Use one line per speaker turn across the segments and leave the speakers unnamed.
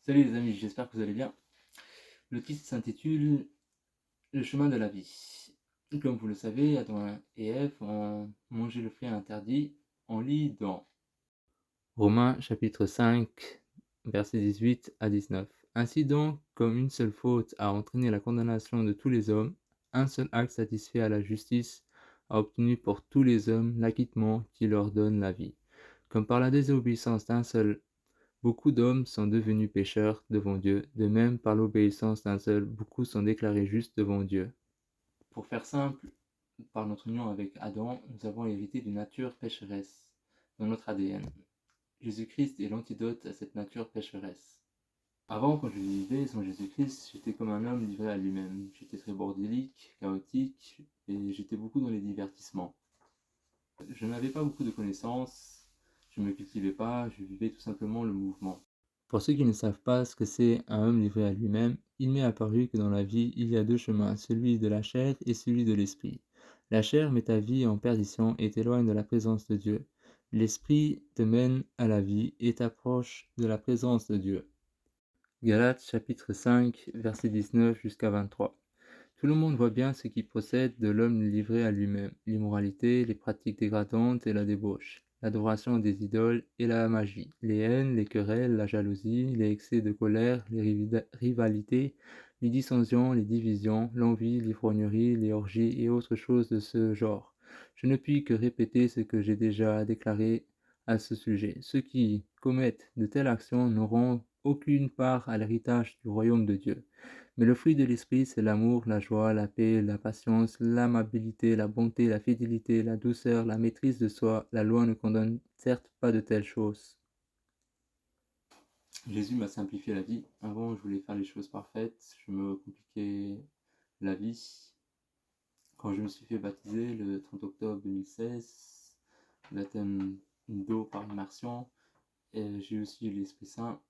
Salut les amis, j'espère que vous allez bien. Le titre s'intitule Le chemin de la vie. Comme vous le savez, Adam et Ève ont mangé le fruit interdit. On lit dans Romains chapitre 5, versets 18 à 19. Ainsi donc, comme une seule faute a entraîné la condamnation de tous les hommes, un seul acte satisfait à la justice a obtenu pour tous les hommes l'acquittement qui leur donne la vie. Comme par la désobéissance d'un seul, beaucoup d'hommes sont devenus pécheurs devant Dieu, de même par l'obéissance d'un seul, beaucoup sont déclarés justes devant Dieu. Pour faire simple, par notre union avec Adam, nous avons hérité d'une nature pécheresse dans notre ADN. Jésus-Christ est l'antidote à cette nature pécheresse. Avant, quand je vivais sans Jésus-Christ, j'étais comme un homme livré à lui-même. J'étais très bordélique, chaotique, et j'étais beaucoup dans les divertissements. Je n'avais pas beaucoup de connaissances, je ne me cultivais pas, je vivais tout simplement le mouvement. Pour ceux qui ne savent pas ce que c'est un homme livré à lui-même, il m'est apparu que dans la vie, il y a deux chemins, celui de la chair et celui de l'esprit. La chair met ta vie en perdition et t'éloigne de la présence de Dieu. L'esprit te mène à la vie et t'approche de la présence de Dieu. Galates chapitre 5, verset 19 jusqu'à 23. Tout le monde voit bien ce qui procède de l'homme livré à lui-même, l'immoralité, les pratiques dégradantes et la débauche, l'adoration des idoles et la magie, les haines, les querelles, la jalousie, les excès de colère, les rivalités, les dissensions, les divisions, l'envie, l'ivrognerie, les orgies et autres choses de ce genre. Je ne puis que répéter ce que j'ai déjà déclaré à ce sujet. Ceux qui commettent de telles actions n'auront aucune part à l'héritage du royaume de Dieu. Mais le fruit de l'esprit, c'est l'amour, la joie, la paix, la patience, l'amabilité, la bonté, la fidélité, la douceur, la maîtrise de soi. La loi ne condamne certes pas de telles choses. Jésus m'a simplifié la vie. Avant, je voulais faire les choses parfaites. Je me compliquais la vie. Quand je me suis fait baptiser le 30 octobre 2016, baptême d'eau par immersion, et j'ai aussi l'Esprit Saint.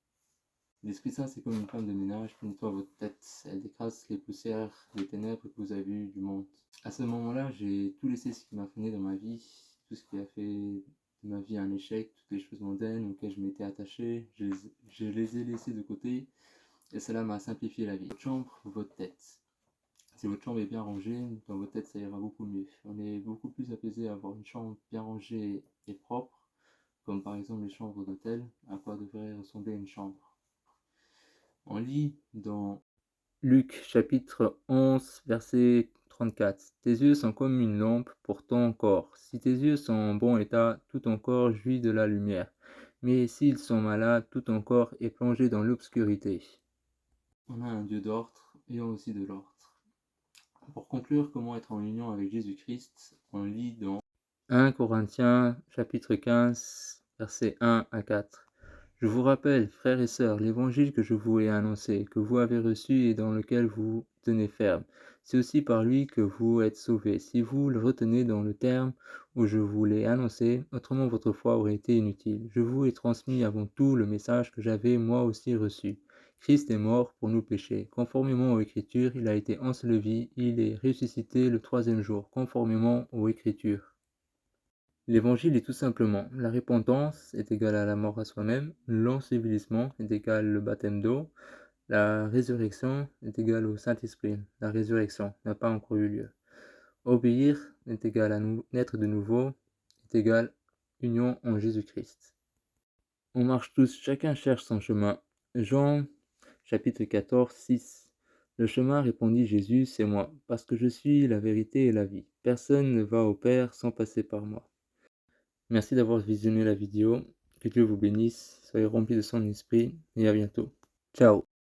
L'Esprit Saint, c'est comme une femme de ménage qui nettoie votre tête. Elle décrase les poussières, les ténèbres que vous avez vues du monde. À ce moment-là, j'ai tout laissé ce qui m'a freiné dans ma vie, tout ce qui a fait de ma vie un échec, toutes les choses mondaines auxquelles je m'étais attaché, je les ai laissées de côté et cela m'a simplifié la vie. Votre chambre, votre tête. Si votre chambre est bien rangée, dans votre tête ça ira beaucoup mieux. On est beaucoup plus apaisé à avoir une chambre bien rangée et propre, comme par exemple les chambres d'hôtel, à quoi devrait ressembler une chambre. On lit dans Luc chapitre 11 verset 34. Tes yeux sont comme une lampe pour ton corps. Si tes yeux sont en bon état, tout ton corps jouit de la lumière. Mais s'ils sont malades, tout ton corps est plongé dans l'obscurité. On a un Dieu d'ordre et aussi de l'ordre. Pour conclure comment être en union avec Jésus-Christ, on lit dans 1 Corinthiens chapitre 15 versets 1 à 4. Je vous rappelle, frères et sœurs, l'évangile que je vous ai annoncé, que vous avez reçu et dans lequel vous tenez ferme. C'est aussi par lui que vous êtes sauvés, si vous le retenez dans le terme où je vous l'ai annoncé, autrement votre foi aurait été inutile. Je vous ai transmis avant tout le message que j'avais moi aussi reçu. Christ est mort pour nos péchés. Conformément aux Écritures, il a été enseveli, il est ressuscité le troisième jour, conformément aux Écritures. L'évangile est tout simplement la repentance est égale à la mort à soi-même, l'ensevelissement est égal au baptême d'eau, la résurrection est égale au Saint-Esprit. La résurrection n'a pas encore eu lieu. Obéir est égal à naître de nouveau, est égal union en Jésus-Christ. On marche tous, chacun cherche son chemin. Jean chapitre 14, 6. Le chemin, répondit Jésus, c'est moi, parce que je suis la vérité et la vie. Personne ne va au Père sans passer par moi. Merci d'avoir visionné la vidéo, que Dieu vous bénisse, soyez remplis de son esprit et à bientôt. Ciao.